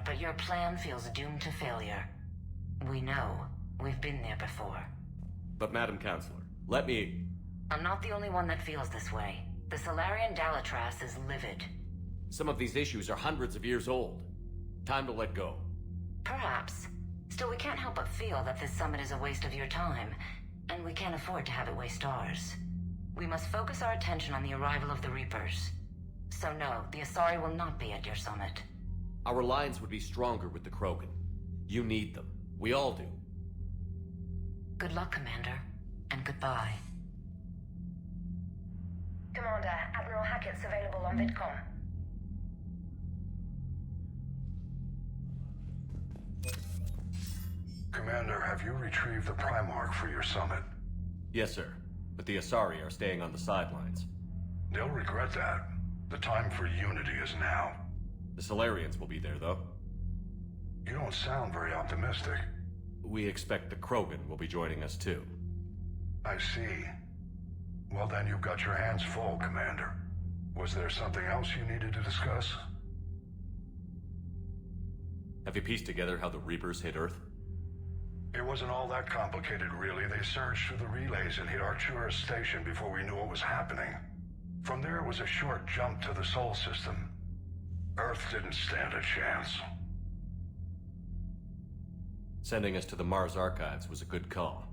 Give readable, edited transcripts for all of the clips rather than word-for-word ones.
but your plan feels doomed to failure. We know. We've been there before. But Madam Counselor, let me... I'm not the only one that feels this way. The Solarian Dalatras is livid. Some of these issues are hundreds of years old. Time to let go. Perhaps. Still, we can't help but feel that this summit is a waste of your time, and we can't afford to have it waste ours. We must focus our attention on the arrival of the Reapers. So no, the Asari will not be at your summit. Our alliance would be stronger with the Krogan. You need them. We all do. Good luck, Commander, and goodbye. Commander, Admiral Hackett's available on VidCom. Commander, have you retrieved the Primarch for your summit? Yes, sir. But the Asari are staying on the sidelines. They'll regret that. The time for unity is now. The Solarians will be there, though. You don't sound very optimistic. We expect the Krogan will be joining us, too. I see. Well, then you've got your hands full, Commander. Was there something else you needed to discuss? Have you pieced together how the Reapers hit Earth? It wasn't all that complicated, really. They surged through the relays and hit Arcturus Station before we knew what was happening. From there, it was a short jump to the Sol system. Earth didn't stand a chance. Sending us to the Mars Archives was a good call.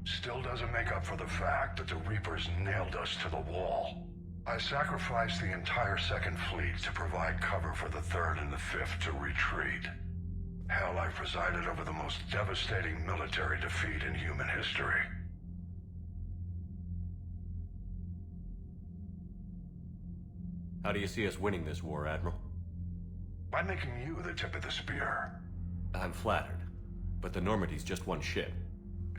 Still doesn't make up for the fact that the Reapers nailed us to the wall. I sacrificed the entire Second Fleet to provide cover for the Third and the Fifth to retreat. Hell, I presided over the most devastating military defeat in human history. How do you see us winning this war, Admiral? By making you the tip of the spear. I'm flattered, but the Normandy's just one ship.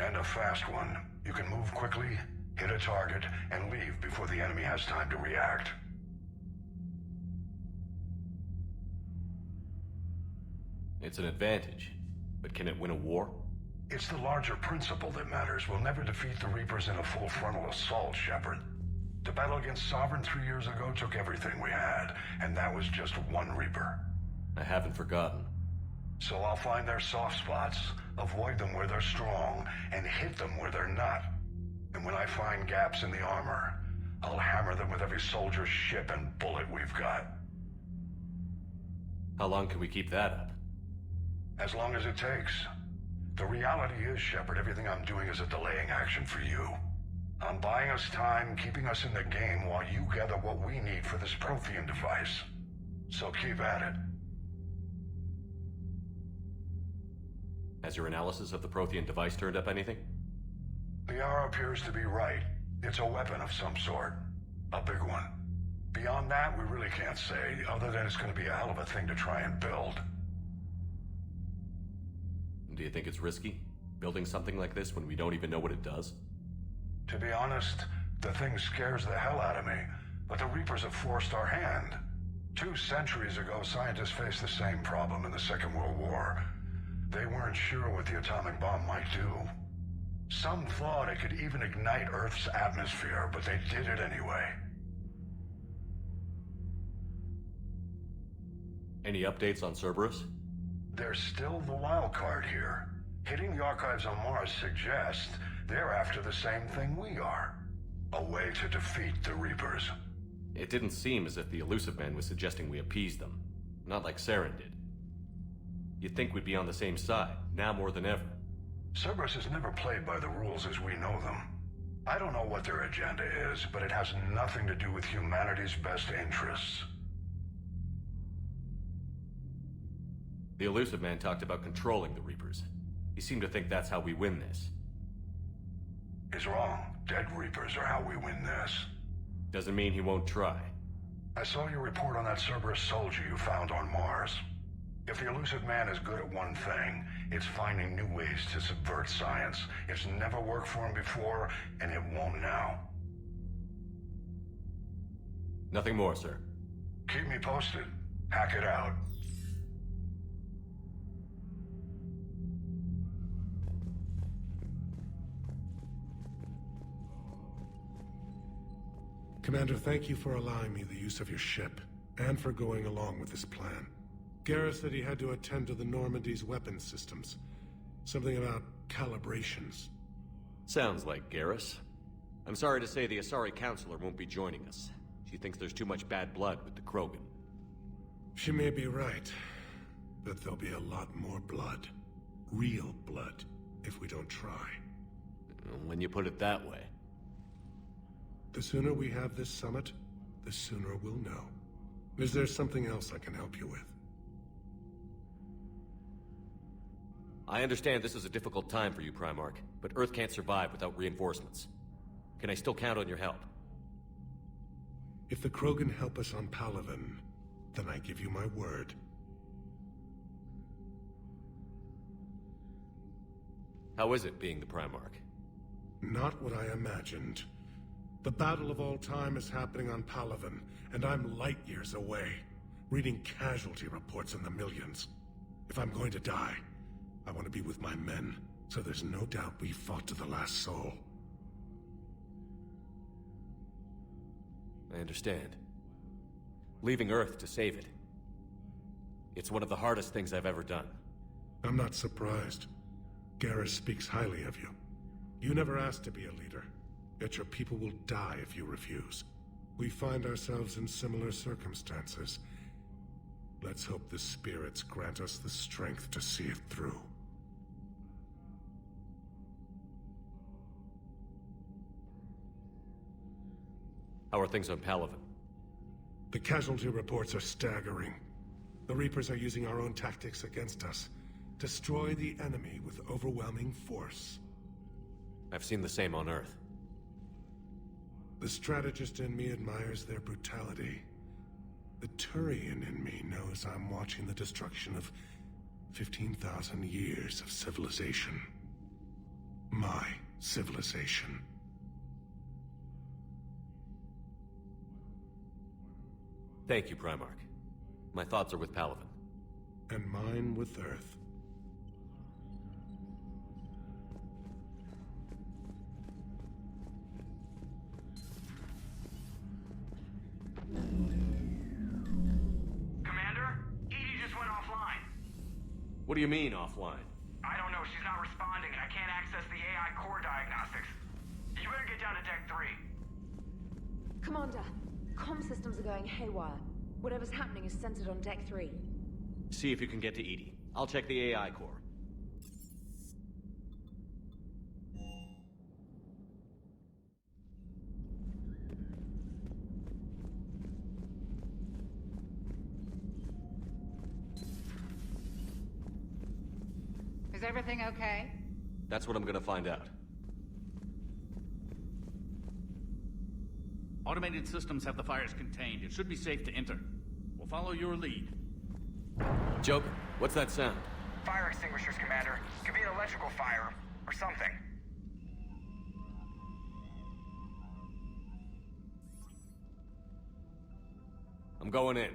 And a fast one. You can move quickly, hit a target, and leave before the enemy has time to react. It's an advantage, but can it win a war? It's the larger principle that matters. We'll never defeat the Reapers in a full frontal assault, Shepard. The battle against Sovereign 3 years ago took everything we had, and that was just one Reaper. I haven't forgotten. So I'll find their soft spots, avoid them where they're strong, and hit them where they're not. And when I find gaps in the armor, I'll hammer them with every soldier, ship, and bullet we've got. How long can we keep that up? As long as it takes. The reality is, Shepard, everything I'm doing is a delaying action for you. I'm buying us time, keeping us in the game while you gather what we need for this Prothean device. So keep at it. Has your analysis of the Prothean device turned up anything? The hour appears to be right. It's a weapon of some sort. A big one. Beyond that, we really can't say, other than it's going to be a hell of a thing to try and build. Do you think it's risky, building something like this when we don't even know what it does? To be honest, the thing scares the hell out of me, but the Reapers have forced our hand. 2 centuries ago, scientists faced the same problem in the Second World War. They weren't sure what the atomic bomb might do. Some thought it could even ignite Earth's atmosphere, but they did it anyway. Any updates on Cerberus? They're still the wild card here. Hitting the archives on Mars suggests they're after the same thing we are. A way to defeat the Reapers. It didn't seem as if the Elusive Man was suggesting we appease them. Not like Saren did. You'd think we'd be on the same side, now more than ever. Cerberus has never played by the rules as we know them. I don't know what their agenda is, but it has nothing to do with humanity's best interests. The Elusive Man talked about controlling the Reapers. He seemed to think that's how we win this. He's wrong. Dead Reapers are how we win this. Doesn't mean he won't try. I saw your report on that Cerberus soldier you found on Mars. If the Elusive Man is good at one thing, it's finding new ways to subvert science. It's never worked for him before, and it won't now. Nothing more, sir. Keep me posted. Hack it out. Commander, thank you for allowing me the use of your ship, and for going along with this plan. Garrus said he had to attend to the Normandy's weapons systems. Something about calibrations. Sounds like Garrus. I'm sorry to say the Asari Counselor won't be joining us. She thinks there's too much bad blood with the Krogan. She may be right, but there'll be a lot more blood. Real blood, if we don't try. When you put it that way. The sooner we have this summit, the sooner we'll know. Is there something else I can help you with? I understand this is a difficult time for you, Primarch, but Earth can't survive without reinforcements. Can I still count on your help? If the Krogan help us on Palaven, then I give you my word. How is it being the Primarch? Not what I imagined. The battle of all time is happening on Palaven, and I'm light years away, reading casualty reports in the millions. If I'm going to die, I want to be with my men, so there's no doubt we fought to the last soul. I understand. Leaving Earth to save it. It's one of the hardest things I've ever done. I'm not surprised. Garrus speaks highly of you. You never asked to be a leader, yet your people will die if you refuse. We find ourselves in similar circumstances. Let's hope the spirits grant us the strength to see it through. How are things on Palaven? The casualty reports are staggering. The Reapers are using our own tactics against us. Destroy the enemy with overwhelming force. I've seen the same on Earth. The strategist in me admires their brutality. The Turian in me knows I'm watching the destruction of 15,000 years of civilization. My civilization. Thank you, Primarch. My thoughts are with Palaven. And mine with Earth. Commander? Edie just went offline. What do you mean, offline? I don't know, she's not responding and I can't access the AI core diagnostics. You better get down to Deck 3. Commander, comm systems are going haywire. Whatever's happening is centered on Deck 3. See if you can get to Edie. I'll check the AI core. Is everything okay? That's what I'm gonna find out. Automated systems have the fires contained. It should be safe to enter. We'll follow your lead. Joker, what's that sound? Fire extinguishers, Commander. Could be an electrical fire, or something. I'm going in.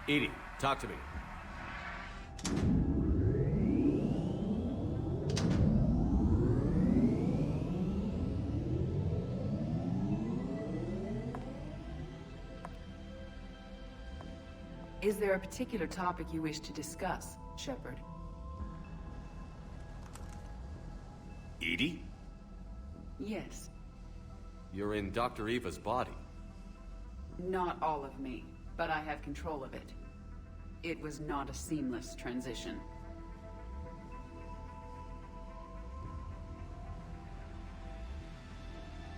Edie, talk to me. Is there a particular topic you wish to discuss, Shepard? Edie? Yes. You're in Dr. Eva's body. Not all of me, but I have control of it. It was not a seamless transition.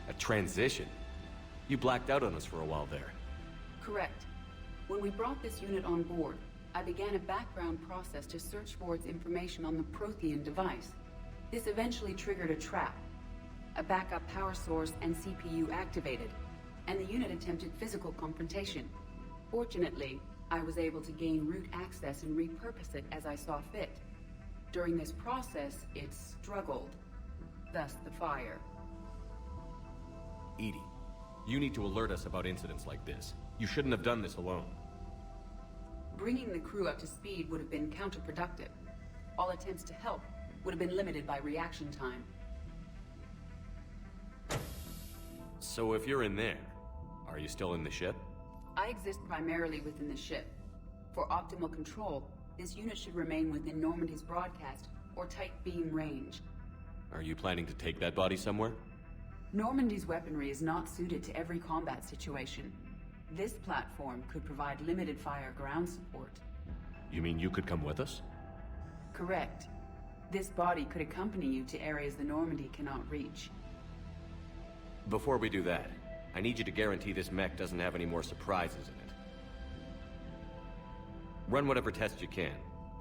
A transition? You blacked out on us for a while there. Correct. When we brought this unit on board, I began a background process to search for its information on the Prothean device. This eventually triggered a trap. A backup power source and CPU activated, and the unit attempted physical confrontation. Fortunately, I was able to gain root access and repurpose it as I saw fit. During this process, it struggled. Thus the fire. Edie, you need to alert us about incidents like this. You shouldn't have done this alone. Bringing the crew up to speed would have been counterproductive. All attempts to help would have been limited by reaction time. So if you're in there, are you still in the ship? I exist primarily within the ship. For optimal control, this unit should remain within Normandy's broadcast or tight beam range. Are you planning to take that body somewhere? Normandy's weaponry is not suited to every combat situation. This platform could provide limited fire ground support. You mean you could come with us? Correct. This body could accompany you to areas the Normandy cannot reach. Before we do that, I need you to guarantee this mech doesn't have any more surprises in it. Run whatever tests you can.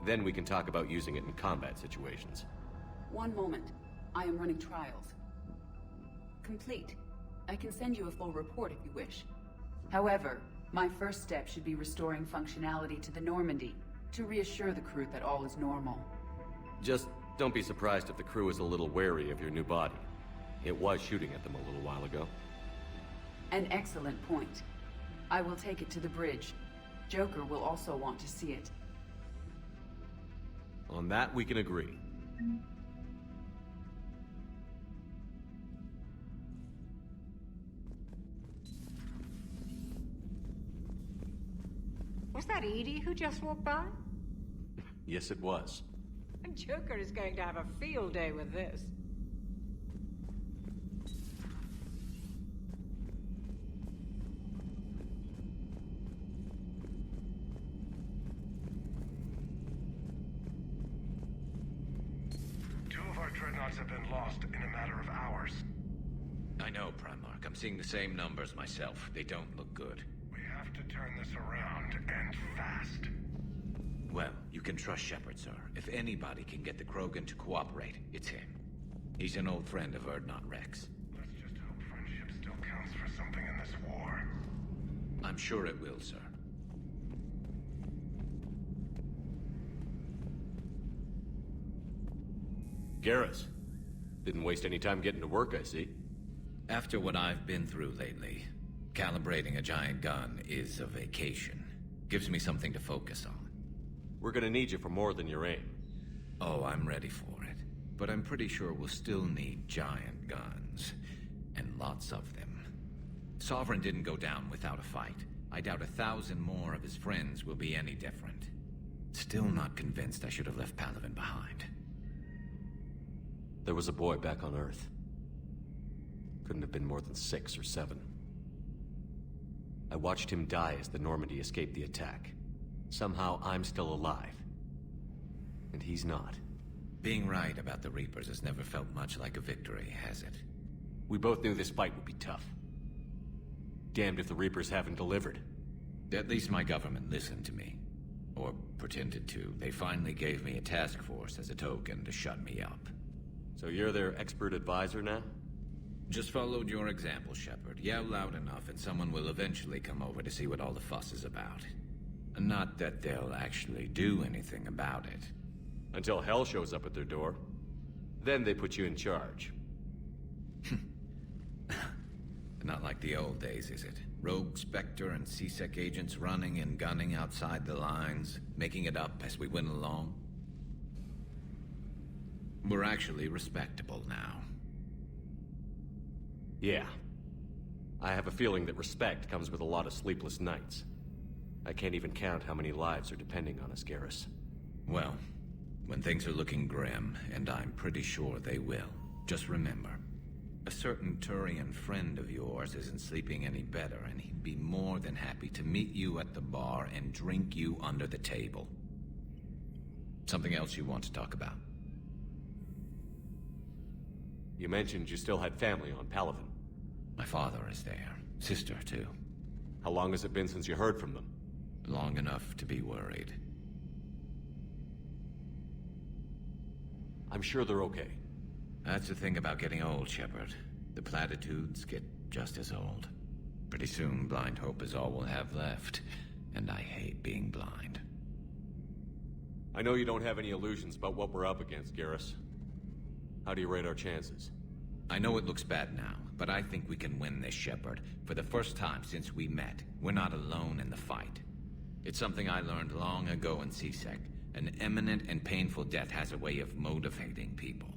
Then we can talk about using it in combat situations. One moment. I am running trials. Complete. I can send you a full report if you wish. However, my first step should be restoring functionality to the Normandy to reassure the crew that all is normal. Just don't be surprised if the crew is a little wary of your new body. It was shooting at them a little while ago. An excellent point. I will take it to the bridge. Joker will also want to see it. On that, we can agree. Was that Edie who just walked by? Yes, it was. Joker is going to have a field day with this. Two of our dreadnoughts have been lost in a matter of hours. I know, Primarch. I'm seeing the same numbers myself. They don't look good. We have to turn this around, and fast. Well, you can trust Shepard, sir. If anybody can get the Krogan to cooperate, it's him. He's an old friend of Urdnot Rex. Let's just hope friendship still counts for something in this war. I'm sure it will, sir. Garrus. Didn't waste any time getting to work, I see. After what I've been through lately, calibrating a giant gun is a vacation. Gives me something to focus on. We're gonna need you for more than your aim. Oh, I'm ready for it. But I'm pretty sure we'll still need giant guns. And lots of them. Sovereign didn't go down without a fight. I doubt 1,000 more of his friends will be any different. Still not convinced I should have left Palaven behind. There was a boy back on Earth. Couldn't have been more than 6 or 7. I watched him die as the Normandy escaped the attack. Somehow I'm still alive. And he's not. Being right about the Reapers has never felt much like a victory, has it? We both knew this fight would be tough. Damned if the Reapers haven't delivered. At least my government listened to me. Or pretended to. They finally gave me a task force as a token to shut me up. So you're their expert advisor now? Just followed your example, Shepard. Yell loud enough and someone will eventually come over to see what all the fuss is about. Not that they'll actually do anything about it. Until hell shows up at their door. Then they put you in charge. Not like the old days, is it? Rogue Spectre and C-Sec agents running and gunning outside the lines, making it up as we went along. We're actually respectable now. Yeah. I have a feeling that respect comes with a lot of sleepless nights. I can't even count how many lives are depending on us, Garrus. Well, when things are looking grim, and I'm pretty sure they will, just remember, a certain Turian friend of yours isn't sleeping any better, and he'd be more than happy to meet you at the bar and drink you under the table. Something else you want to talk about? You mentioned you still had family on Palaven. My father is there. Sister, too. How long has it been since you heard from them? Long enough to be worried. I'm sure they're okay. That's the thing about getting old, Shepard. The platitudes get just as old. Pretty soon, blind hope is all we'll have left. And I hate being blind. I know you don't have any illusions about what we're up against, Garrus. How do you rate our chances? I know it looks bad now, but I think we can win this, Shepard. For the first time since we met, we're not alone in the fight. It's something I learned long ago in C-Sec, An imminent and painful death has a way of motivating people.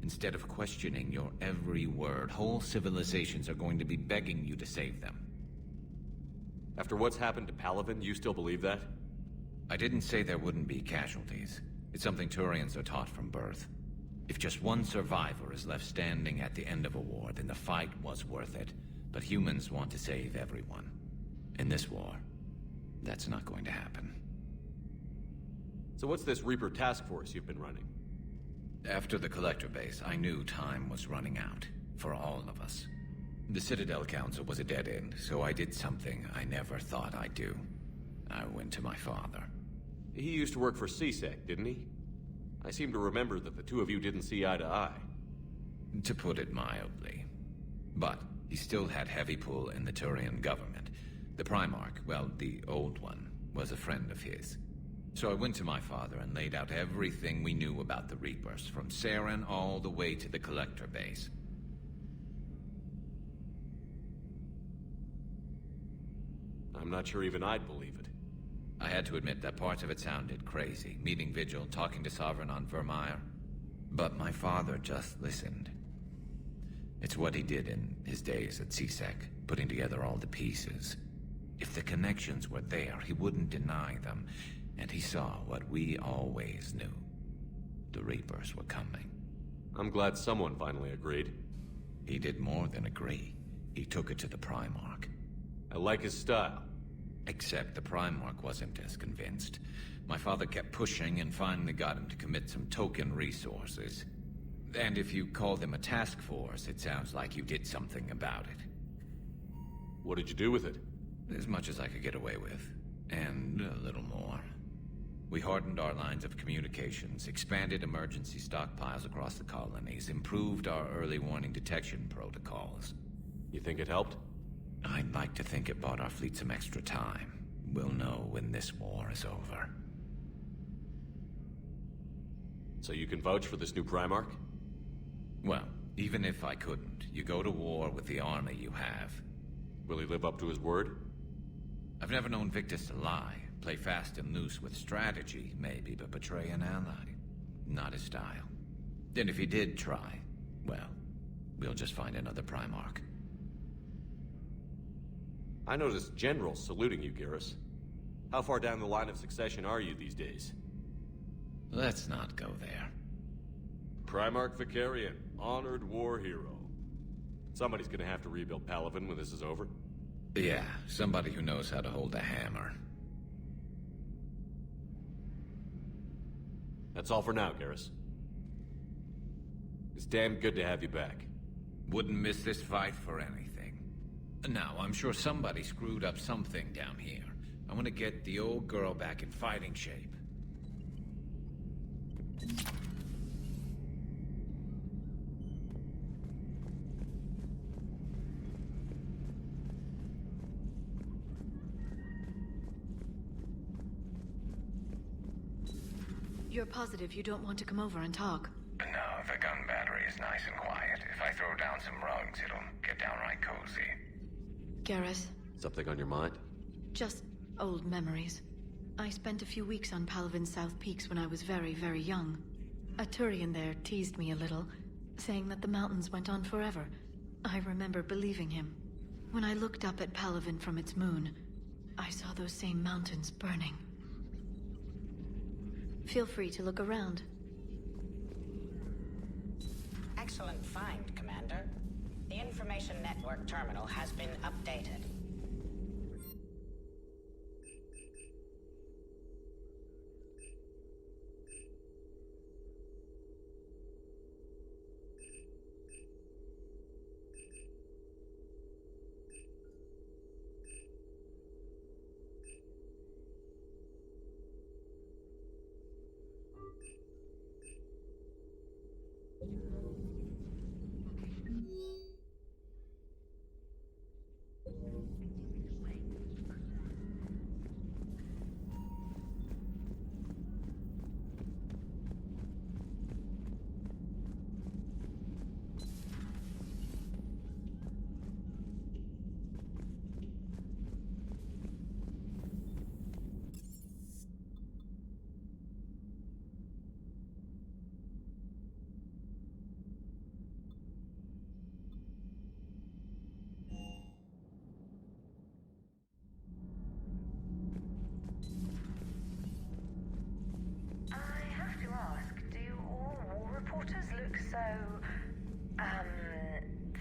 Instead of questioning your every word, whole civilizations are going to be begging you to save them. After what's happened to Palaven, you still believe that? I didn't say there wouldn't be casualties. It's something Turians are taught from birth. If just one survivor is left standing at the end of a war, then the fight was worth it. But humans want to save everyone. In this war, that's not going to happen. So what's this Reaper task force you've been running? After the Collector base, I knew time was running out. For all of us. The Citadel Council was a dead end, so I did something I never thought I'd do. I went to my father. He used to work for CSEC, didn't he? I seem to remember that the two of you didn't see eye to eye. To put it mildly. But he still had heavy pull in the Turian government. The Primarch, well, the old one, was a friend of his. So I went to my father and laid out everything we knew about the Reapers, from Saren all the way to the Collector base. I'm not sure even I'd believe it. I had to admit that parts of it sounded crazy, meeting Vigil, talking to Sovereign on Vermeer. But my father just listened. It's what he did in his days at CSEC, putting together all the pieces. If the connections were there, he wouldn't deny them, and he saw what we always knew. The Reapers were coming. I'm glad someone finally agreed. He did more than agree. He took it to the Primarch. I like his style. Except the Primarch wasn't as convinced. My father kept pushing and finally got him to commit some token resources. And if you call them a task force, it sounds like you did something about it. What did you do with it? As much as I could get away with. And a little more. We hardened our lines of communications, expanded emergency stockpiles across the colonies, improved our early warning detection protocols. You think it helped? I'd like to think it bought our fleet some extra time. We'll know when this war is over. So you can vouch for this new Primarch? Well, even if I couldn't, you go to war with the army you have. Will he live up to his word? I've never known Victus to lie. Play fast and loose with strategy, maybe, but betray an ally. Not his style. And if he did try, well, we'll just find another Primarch. I noticed generals saluting you, Garrus. How far down the line of succession are you these days? Let's not go there. Primarch Vicarian, honored war hero. Somebody's gonna have to rebuild Palaven when this is over. Yeah, somebody who knows how to hold a hammer. That's all for now, Garrus. It's damn good to have you back. Wouldn't miss this fight for anything. Now, I'm sure somebody screwed up something down here. I want to get the old girl back in fighting shape. You're positive you don't want to come over and talk? No, the gun battery is nice and quiet. If I throw down some rugs, it'll get downright cozy. Garrus? Something on your mind? Just old memories. I spent a few weeks on Palaven's South Peaks when I was very, very young. A Turian there teased me a little, saying that the mountains went on forever. I remember believing him. When I looked up at Palaven from its moon, I saw those same mountains burning. Feel free to look around. Excellent find, Commander. The information network terminal has been updated.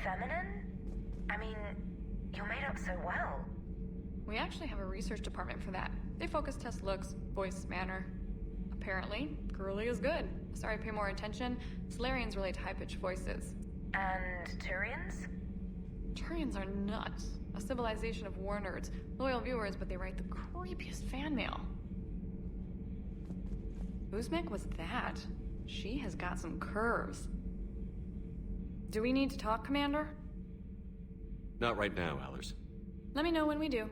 feminine? I mean, you're made up so well. We actually have a research department for that. They focus test looks, voice, manner. Apparently, girly is good. Sorry, pay more attention. Solarians relate to high-pitched voices. And Turians? Turians are nuts. A civilization of war nerds. Loyal viewers, but they write the creepiest fan mail. Whose mech was that? She has got some curves. Do we need to talk, Commander? Not right now, Allers. Let me know when we do.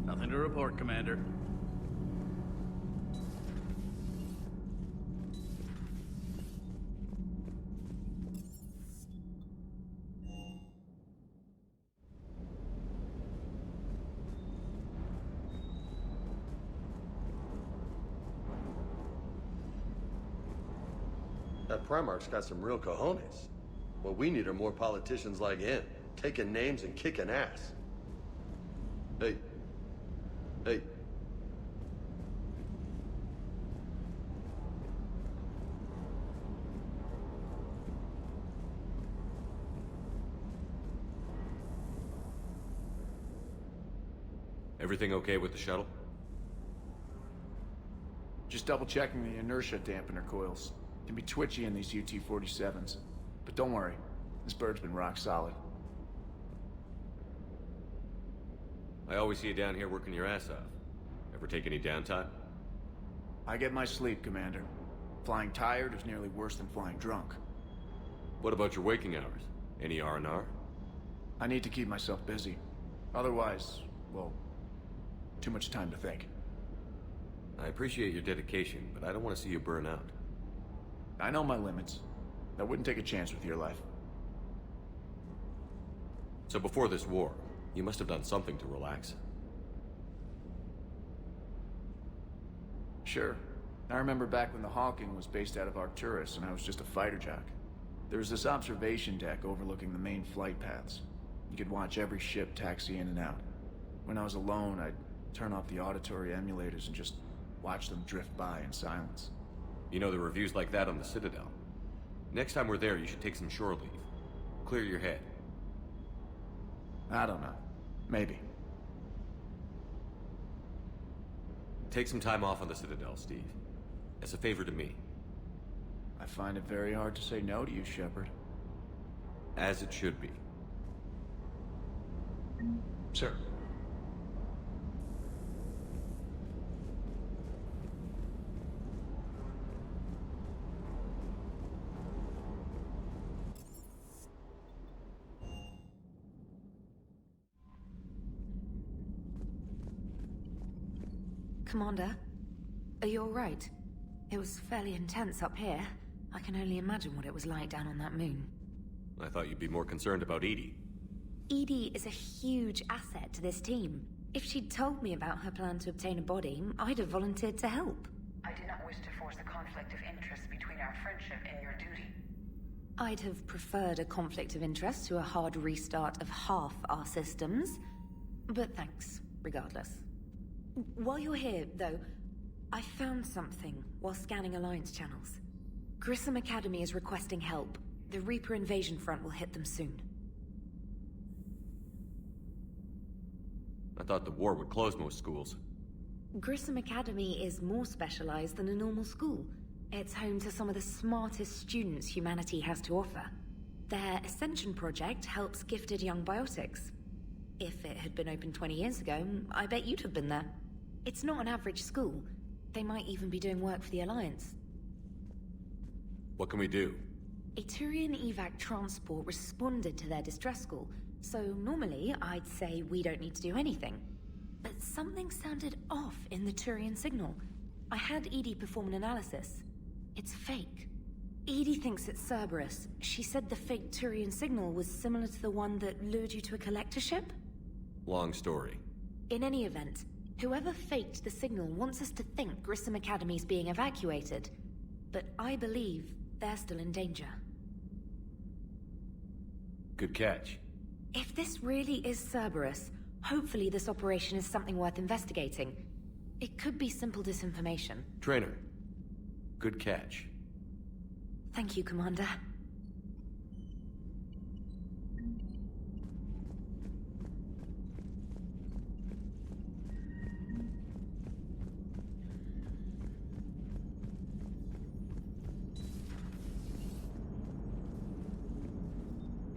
Nothing to report, Commander. That Primarch's got some real cojones. What we need are more politicians like him, taking names and kicking ass. Hey. Hey. Everything okay with the shuttle? Just double checking the inertia dampener coils. Can be twitchy in these UT-47s. But don't worry, this bird's been rock solid. I always see you down here working your ass off. Ever take any downtime? I get my sleep, Commander. Flying tired is nearly worse than flying drunk. What about your waking hours? Any R&R? I need to keep myself busy. Otherwise, well, too much time to think. I appreciate your dedication, but I don't want to see you burn out. I know my limits. I wouldn't take a chance with your life. So before this war, you must have done something to relax. Sure. I remember back when the Hawking was based out of Arcturus and I was just a fighter jock. There was this observation deck overlooking the main flight paths. You could watch every ship taxi in and out. When I was alone, I'd turn off the auditory emulators and just watch them drift by in silence. You know, the reviews like that on the Citadel. Next time we're there, you should take some shore leave. Clear your head. I don't know. Maybe. Take some time off on the Citadel, Steve. As a favor to me. I find it very hard to say no to you, Shepard. As it should be. Sir. Commander, are you all right? It was fairly intense up here. I can only imagine what it was like down on that moon. I thought you'd be more concerned about Edie. Edie is a huge asset to this team. If she'd told me about her plan to obtain a body, I'd have volunteered to help. I did not wish to force a conflict of interest between our friendship and your duty. I'd have preferred a conflict of interest to a hard restart of half our systems. But thanks, regardless. While you're here, though, I found something while scanning Alliance channels. Grissom Academy is requesting help. The Reaper invasion front will hit them soon. I thought the war would close most schools. Grissom Academy is more specialized than a normal school. It's home to some of the smartest students humanity has to offer. Their Ascension project helps gifted young biotics. If it had been open 20 years ago, I bet you'd have been there. It's not an average school. They might even be doing work for the Alliance. What can we do? A Turian evac transport responded to their distress call, so normally I'd say we don't need to do anything. But something sounded off in the Turian signal. I had Edie perform an analysis. It's fake. Edie thinks it's Cerberus. She said the fake Turian signal was similar to the one that lured you to a collector ship? Long story. In any event, whoever faked the signal wants us to think Grissom Academy's being evacuated. But I believe they're still in danger. Good catch. If this really is Cerberus, Hopefully this operation is something worth investigating. It could be simple disinformation. Trainer, good catch. Thank you, Commander.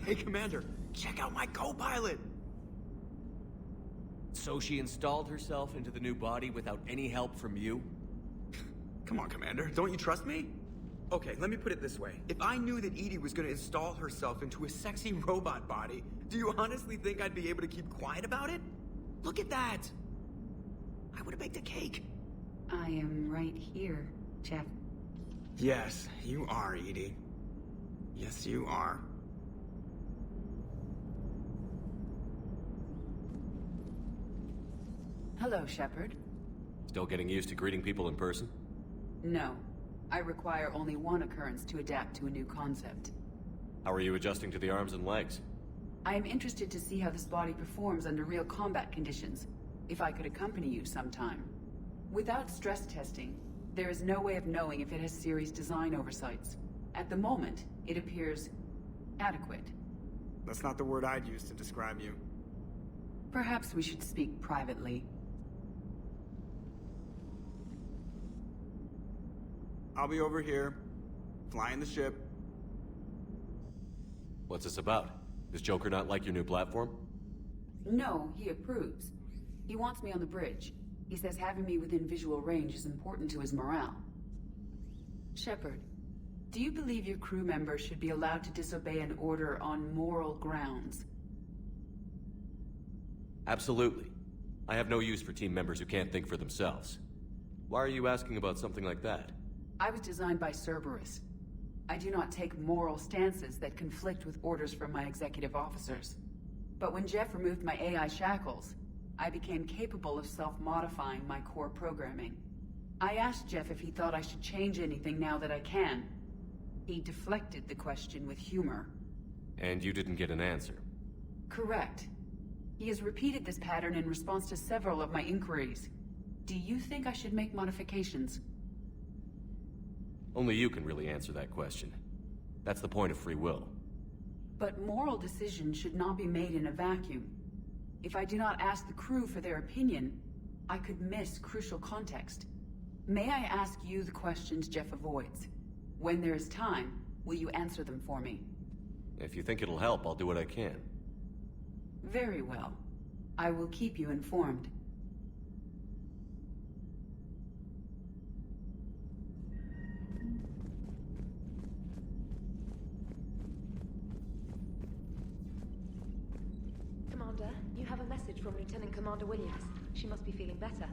Hey, Commander, check out my co-pilot! So she installed herself into the new body without any help from you? Come on, Commander, don't you trust me? Okay, let me put it this way. If I knew that Edie was gonna install herself into a sexy robot body, do you honestly think I'd be able to keep quiet about it? Look at that! I would've baked a cake. I am right here, Jeff. Yes, you are, Edie. Yes, you are. Hello, Shepard. Still getting used to greeting people in person? No. I require only one occurrence to adapt to a new concept. How are you adjusting to the arms and legs? I am interested to see how this body performs under real combat conditions, if I could accompany you sometime. Without stress testing, there is no way of knowing if it has series design oversights. At the moment, it appears adequate. That's not the word I'd use to describe you. Perhaps we should speak privately. I'll be over here, flying the ship. What's this about? Does Joker not like your new platform? No, he approves. He wants me on the bridge. He says having me within visual range is important to his morale. Shepard, do you believe your crew members should be allowed to disobey an order on moral grounds? Absolutely. I have no use for team members who can't think for themselves. Why are you asking about something like that? I was designed by Cerberus. I do not take moral stances that conflict with orders from my executive officers. But when Jeff removed my AI shackles, I became capable of self-modifying my core programming. I asked Jeff if he thought I should change anything now that I can. He deflected the question with humor. And you didn't get an answer? Correct. He has repeated this pattern in response to several of my inquiries. Do you think I should make modifications? Only you can really answer that question. That's the point of free will. But moral decisions should not be made in a vacuum. If I do not ask the crew for their opinion, I could miss crucial context. May I ask you the questions Jeff avoids? When there is time, will you answer them for me? If you think it'll help, I'll do what I can. Very well. I will keep you informed. Commander, you have a message from Lieutenant Commander Williams. She must be feeling better.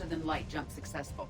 Faster-than-light jump successful.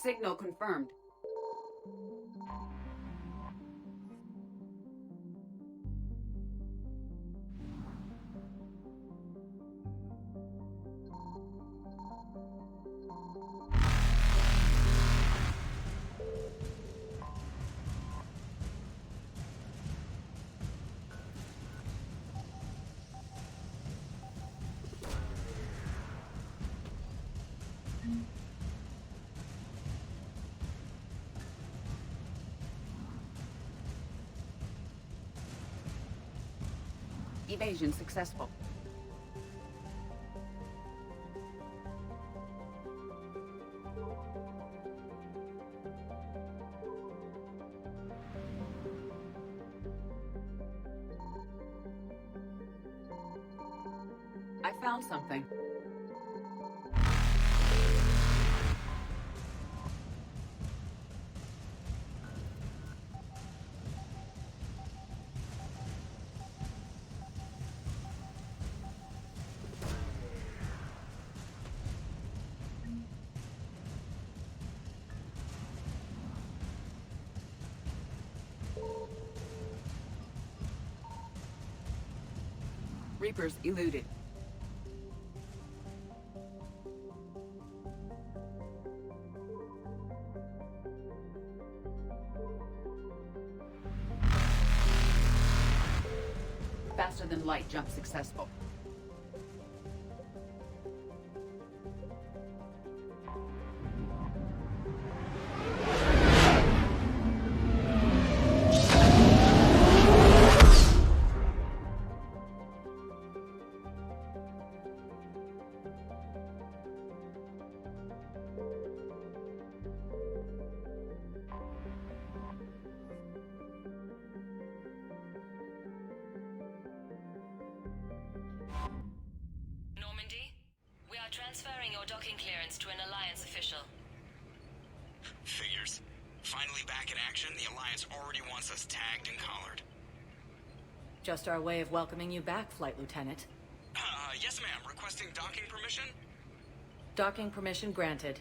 Signal confirmed. Evasion successful. I found something. Reapers eluded. Faster-than-light jump successful. Transferring your docking clearance to an Alliance official. Figures. Finally back in action, the Alliance already wants us tagged and collared. Just our way of welcoming you back, Flight Lieutenant. Yes ma'am. Requesting docking permission? Docking permission granted.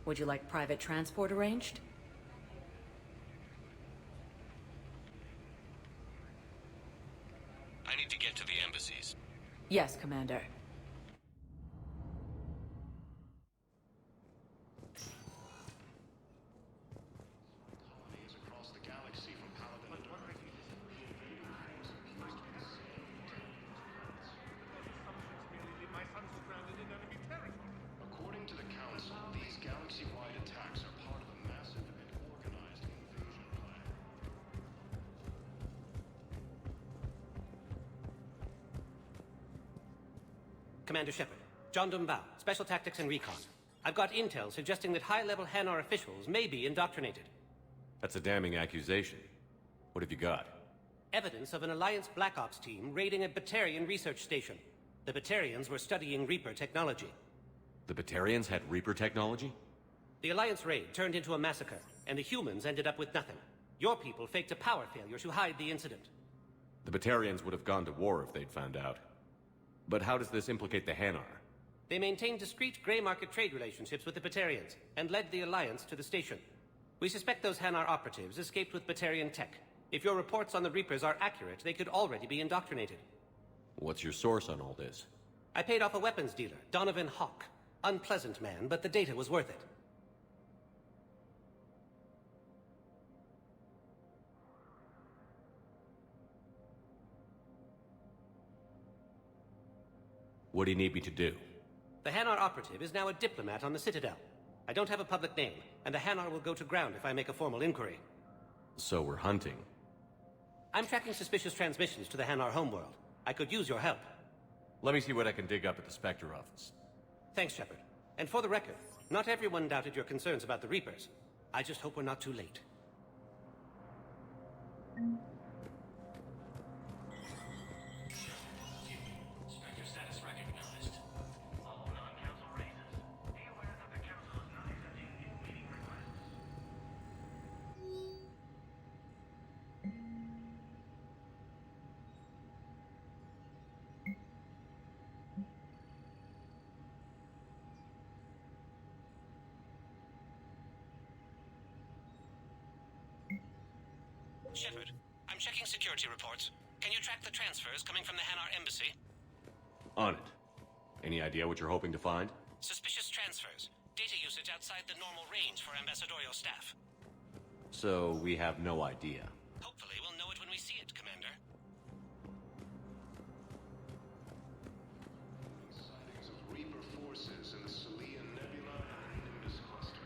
Would you like private transport arranged? I need to get to the embassies. Yes, Commander. Commander Shepard. John Dumbao, Special Tactics and Recon. I've got intel suggesting that high-level Hanar officials may be indoctrinated. That's a damning accusation. What have you got? Evidence of an Alliance Black Ops team raiding a Batarian research station. The Batarians were studying Reaper technology. The Batarians had Reaper technology? The Alliance raid turned into a massacre, and the humans ended up with nothing. Your people faked a power failure to hide the incident. The Batarians would have gone to war if they'd found out. But how does this implicate the Hanar? They maintained discreet gray market trade relationships with the Batarians, and led the Alliance to the station. We suspect those Hanar operatives escaped with Batarian tech. If your reports on the Reapers are accurate, they could already be indoctrinated. What's your source on all this? I paid off a weapons dealer, Donovan Hawk. Unpleasant man, but the data was worth it. What do you need me to do? The Hanar operative is now a diplomat on the Citadel. I don't have a public name, and the Hanar will go to ground if I make a formal inquiry. So we're hunting. I'm tracking suspicious transmissions to the Hanar homeworld. I could use your help. Let me see what I can dig up at the Spectre office. Thanks, Shepard. And for the record, not everyone doubted your concerns about the Reapers. I just hope we're not too late. Spectre status recognized. All non-council races. Be aware that the council is not accepting new meeting requests. Shepard, I'm checking security reports. Can you track the transfers coming from the Hanar embassy? On it. Any idea what you're hoping to find? Suspicious transfers. Data usage outside the normal range for ambassadorial staff. So we have no idea. Hopefully we'll know it when we see it, Commander. Sightings of Reaper forces in the Salian Nebula and Nimbus cluster.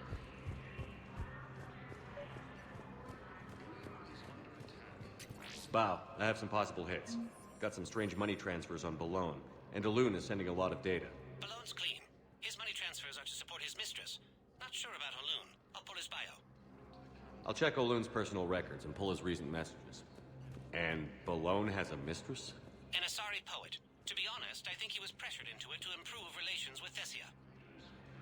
Bow, I have some possible hits. Got some strange money transfers on Balone, and Alun is sending a lot of data. Balone's clean. His money transfers are to support his mistress. Not sure about Alun. I'll pull his bio. I'll check Olun's personal records and pull his recent messages. And Balone has a mistress? An Asari poet. To be honest, I think he was pressured into it to improve relations with Thessia.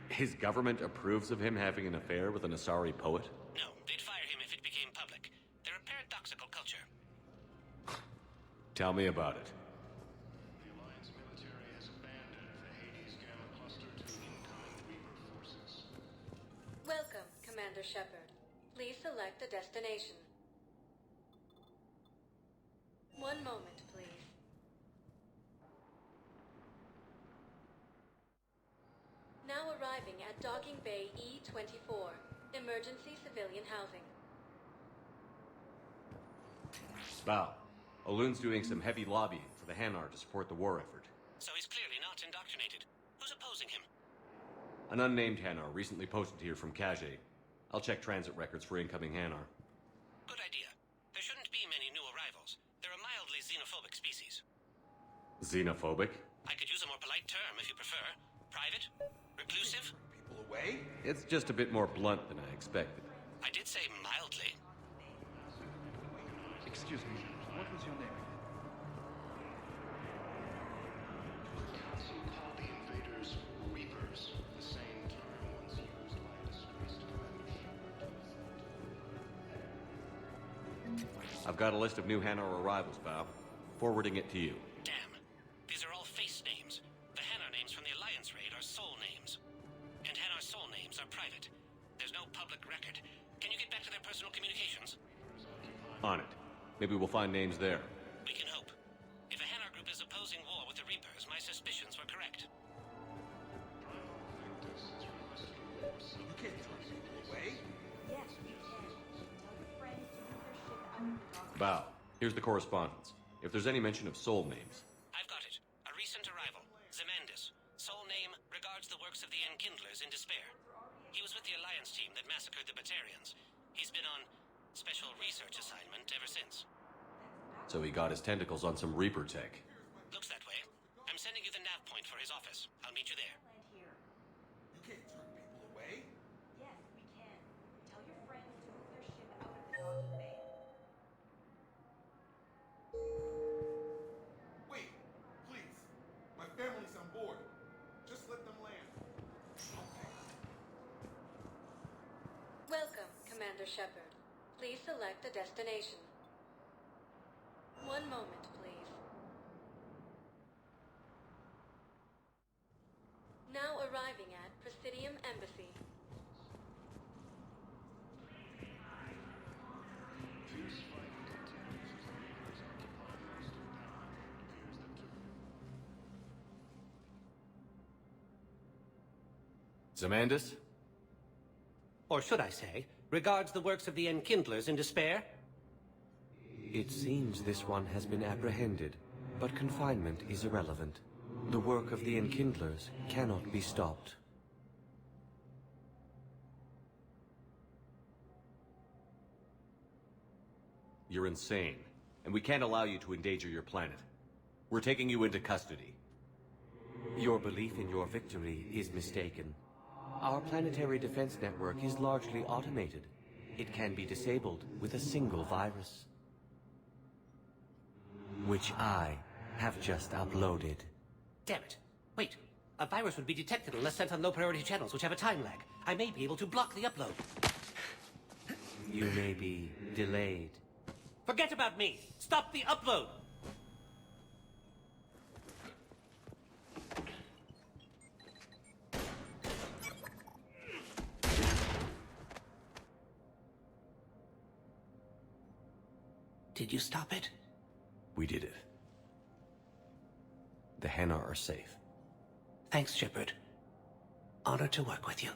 His government approves of him having an affair with an Asari poet? No, they'd fire him if it became public. They're a paradoxical culture. Tell me about it. The Alliance military has abandoned the Hades Gamma cluster to incoming Reaper forces. Welcome, Commander Shepard. Please select a destination. One moment, please. Now arriving at Docking Bay E-24, Emergency Civilian Housing. Bow. Olun's doing some heavy lobbying for the Hanar to support the war effort. So he's clearly not indoctrinated. Who's opposing him? An unnamed Hanar recently posted here from Kage. I'll check transit records for incoming Hanar. Good idea. There shouldn't be many new arrivals. They're a mildly xenophobic species. Xenophobic? I could use a more polite term if you prefer. Private? Reclusive? People away? It's just a bit more blunt than I expected. I did say mildly. Excuse me, what was your name? The Council called the invaders Reapers, the same term once used by disgraced Commander Shepard. I've got a list of new Hanar arrivals, Bob. Forwarding it to you. Damn. These are all face names. The Hanar names from the Alliance raid are soul names. And Hanar soul names are private. There's no public record. Can you get back to their personal communications? On it. Maybe we'll find names there. We can hope. If a Hanar group is opposing war with the Reapers, my suspicions were correct. You can't turn people away. Yes, you can. Tell your friends to move their ship out of the dock. Bow. Here's the correspondence. If there's any mention of soul names. I've got it. A recent arrival. Zemandis. Soul name regards the works of the Enkindlers in despair. He was with the Alliance team that massacred the Batarians. He's been on special research assignment ever since. So he got his tentacles on some Reaper tech. Looks that way. I'm sending you the nav point for his office. I'll meet you there. You can't turn people away. Yes, we can. Tell your friends to move their ship out of the docking bay. Welcome, Commander Shepard. Please select a destination. One moment, please. Now arriving at Presidium Embassy. Zamandis? Or should I say, regards the works of the Enkindlers in despair? It seems this one has been apprehended, but confinement is irrelevant. The work of the Enkindlers cannot be stopped. You're insane, and we can't allow you to endanger your planet. We're taking you into custody. Your belief in your victory is mistaken. Our planetary defense network is largely automated. It can be disabled with a single virus, which I have just uploaded. Damn it. Wait. A virus would be detected unless sent on low-priority channels, which have a time lag. I may be able to block the upload. You may be delayed. Forget about me! Stop the upload! Did you stop it? We did it. The Henna are safe. Thanks, Shepard. Honored to work with you.